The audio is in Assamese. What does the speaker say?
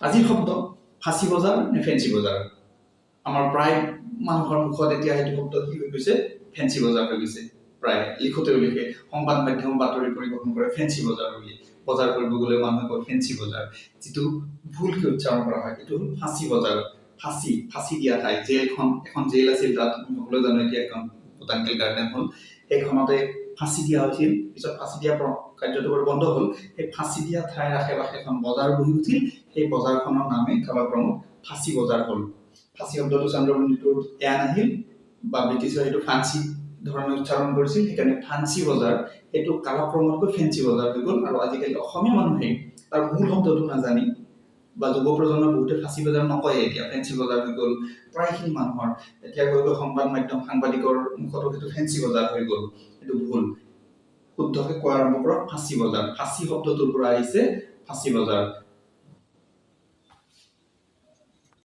আজিৰ শব্দ ফাঁচি বজাৰ নে ফেঞ্চি বজাৰ? আমাৰ প্ৰায় মানুহৰ মুখত এতিয়া এইটো শব্দ কি হৈ গৈছে? ফেঞ্চি বজাৰ হৈ গৈছে। প্ৰায় লিখোতে লিখে সংবাদ মাধ্যম বাতৰি পৰিৱেশন কৰে ফেঞ্চি বজাৰ বুলি। বজাৰ কৰিব গ'লে মানুহে কয় ফেঞ্চি বজাৰ, যিটো ভুলকৈ উচ্চাৰণ কৰা হয় এইটো হ'ল ফাঁচি বজাৰ। ফাঁচি দিয়া ঠাই, এখন জেল আছিল তাত সকলোৱে জানো, এতিয়া এখন বোটানিকেল গাৰ্ডেন হ'ল, সেইখনতে ফাঁচি দিয়া হৈছিল। পিছত ফাঁচি দিয়া কাৰ্যটো বন্ধ হ'ল। সেই ফাঁচি দিয়া ঠাইৰ আশে পাশে এখন বজাৰ বহি উঠিল, সেই বজাৰখনৰ নামে কালক্ৰমত ফাঁচি বজাৰ হ'ল। ফাঁচি শব্দটো চন্দ্ৰবিন্দুটোৰ এয়া নাহিল বা ব্ৰিটিছে সেইটো ফাঞ্চি ধৰণে উচ্চাৰণ কৰিছিল, সেইকাৰণে ফাঞ্চি বজাৰ সেইটো কালক্ৰমতকৈ ফেঞ্চি বজাৰ হৈ গ'ল। আৰু আজিকালি অসমীয়া মানুহে তাৰ মূল শব্দটো নাজানি বা যুৱ প্ৰজন্মৰ বহুতে ফাঁচি বজাৰ নকয়ে, এতিয়া ফেঞ্চি বজাৰ হৈ গ'ল প্ৰায়খিনি মানুহৰ। এতিয়া গৈ সংবাদ মাধ্যম সাংবাদিকৰ মুখতো সেইটো ফেঞ্চি বজাৰ হৈ গ'ল। এইটো ভুল। শুদ্ধকে কোৱা আৰম্ভ কৰক ফাঁচি বজাৰ। ফাঁচি শব্দটোৰ পৰা আহিছে ফাঁচি বজাৰ।